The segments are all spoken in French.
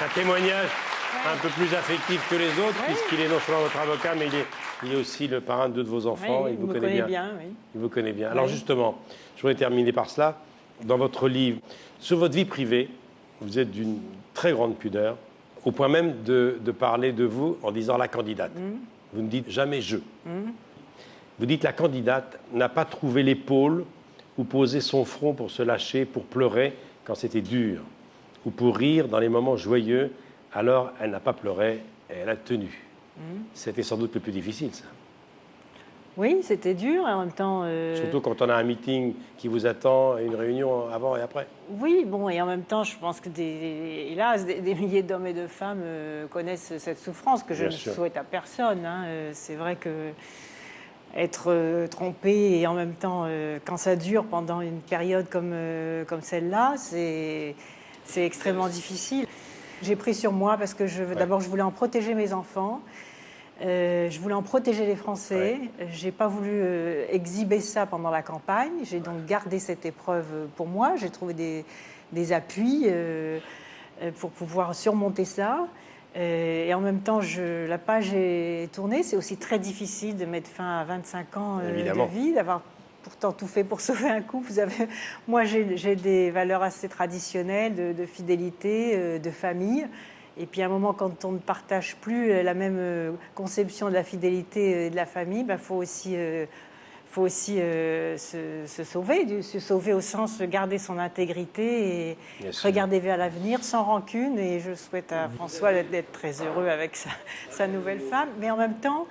un témoignage un peu plus affectif que les autres, puisqu'il est non seulement votre avocat, mais il est aussi le parrain de deux de vos enfants. Oui, il vous connaît bien. Oui. Il vous connaît bien. Alors justement, je voudrais terminer par cela. Dans votre livre, sur votre vie privée, vous êtes d'une très grande pudeur, au point même de parler de vous en disant la candidate. Vous ne dites jamais je. Vous dites la candidate n'a pas trouvé l'épaule où poser son front pour se lâcher, pour pleurer quand c'était dur, ou pour rire dans les moments joyeux. Alors elle n'a pas pleuré et elle a tenu. C'était sans doute le plus difficile, ça. Oui, c'était dur, et en même temps... Surtout quand on a un meeting qui vous attend, et une réunion avant et après. Oui, bon, et en même temps, je pense que hélas, des milliers d'hommes et de femmes connaissent cette souffrance que je ne souhaite à personne. Hein. C'est vrai que être trompé et en même temps, quand ça dure pendant une période comme celle-là, c'est extrêmement difficile. J'ai pris sur moi parce que d'abord, je voulais en protéger mes enfants. Je voulais en protéger les Français. J'ai pas voulu exhiber ça pendant la campagne. J'ai donc gardé cette épreuve pour moi. J'ai trouvé des appuis pour pouvoir surmonter ça. Et en même temps, la page est tournée. C'est aussi très difficile de mettre fin à 25 ans de vie, d'avoir pourtant tout fait pour sauver un couple. Moi, j'ai des valeurs assez traditionnelles de fidélité, de famille. Et puis à un moment, quand on ne partage plus la même conception de la fidélité et de la famille, il faut aussi se sauver au sens de garder son intégrité et regarder vers l'avenir sans rancune. Et je souhaite à François d'être très heureux avec sa nouvelle femme. Mais en même temps,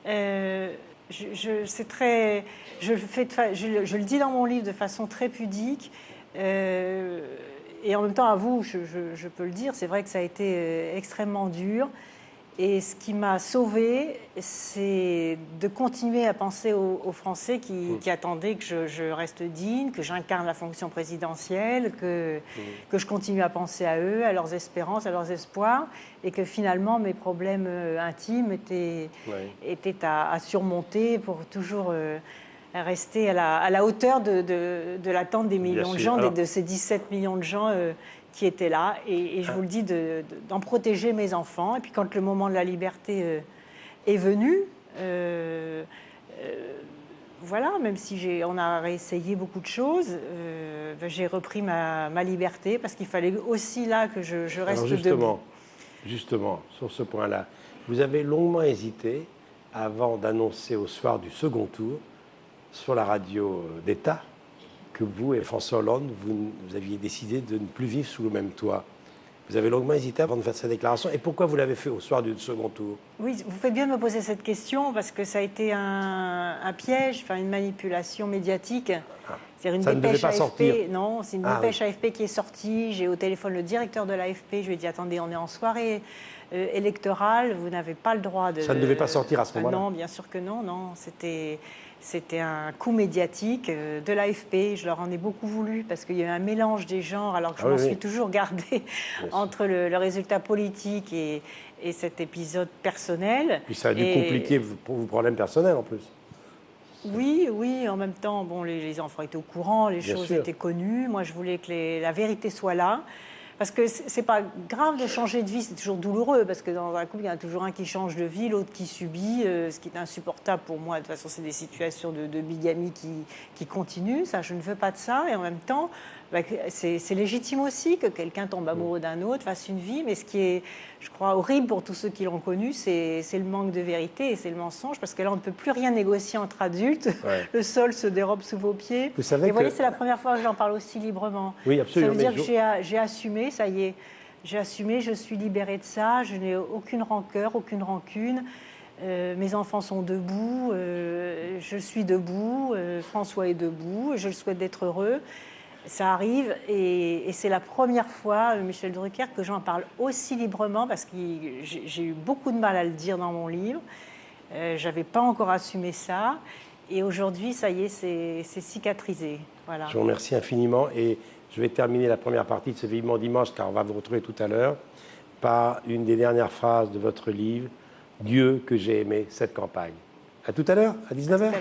je le dis dans mon livre de façon très pudique. Et en même temps, à vous, je peux le dire, c'est vrai que ça a été extrêmement dur. Et ce qui m'a sauvée, c'est de continuer à penser aux Français qui attendaient que je reste digne, que j'incarne la fonction présidentielle, que je continue à penser à eux, à leurs espérances, à leurs espoirs, et que finalement mes problèmes intimes étaient à surmonter pour toujours... rester à la hauteur de l'attente des millions de gens, de ces 17 millions de gens qui étaient là. Et je vous le dis, d'en protéger mes enfants. Et puis quand le moment de la liberté est venu, voilà, même si on a réessayé beaucoup de choses, j'ai repris ma liberté parce qu'il fallait aussi là que je reste debout. Justement, sur ce point-là, vous avez longuement hésité avant d'annoncer au soir du second tour sur la radio d'État que vous et François Hollande, vous aviez décidé de ne plus vivre sous le même toit. Vous avez longuement hésité avant de faire cette déclaration. Et pourquoi vous l'avez fait au soir du second tour? Oui, vous faites bien de me poser cette question parce que ça a été un piège, une manipulation médiatique. C'est une dépêche AFP. Non, c'est une dépêche AFP qui est sortie. J'ai au téléphone le directeur de l'AFP. Je lui ai dit, attendez, on est en soirée électorale, vous n'avez pas le droit de... Ça ne devait pas sortir à ce moment-là? Non, bien sûr que non. C'était un coup médiatique de l'AFP. Je leur en ai beaucoup voulu parce qu'il y a eu un mélange des genres, alors que je m'en suis toujours gardée entre le résultat politique et cet épisode personnel. Puis ça a dû compliquer vos problèmes personnels en plus. Oui, en même temps, bon, les enfants étaient au courant, les choses étaient connues. Moi, je voulais que la vérité soit là. Parce que c'est pas grave de changer de vie, c'est toujours douloureux, parce que dans un couple, il y en a toujours un qui change de vie, l'autre qui subit, ce qui est insupportable pour moi. De toute façon, c'est des situations de bigamie qui continuent, ça, je ne veux pas de ça. Et en même temps, c'est légitime aussi que quelqu'un tombe amoureux d'un autre, fasse une vie, mais ce qui est, je crois, horrible pour tous ceux qui l'ont connu, c'est le manque de vérité et c'est le mensonge, parce que là, on ne peut plus rien négocier entre adultes, le sol se dérobe sous vos pieds. Vous savez et vous voyez, c'est la première fois que j'en parle aussi librement. Oui, absolument. Ça veut dire que j'ai assumé, ça y est, j'ai assumé, je suis libérée de ça, je n'ai aucune rancœur, aucune rancune. Mes enfants sont debout, je suis debout, François est debout, je le souhaite d'être heureux. Ça arrive et c'est la première fois, Michel Drucker, que j'en parle aussi librement parce que j'ai eu beaucoup de mal à le dire dans mon livre. J'avais pas encore assumé ça et aujourd'hui, ça y est, c'est cicatrisé. Voilà. Je vous remercie infiniment et je vais terminer la première partie de ce Vivement Dimanche, car on va vous retrouver tout à l'heure, par une des dernières phrases de votre livre, « Dieu que j'ai aimé cette campagne ». À tout à l'heure, à 19h.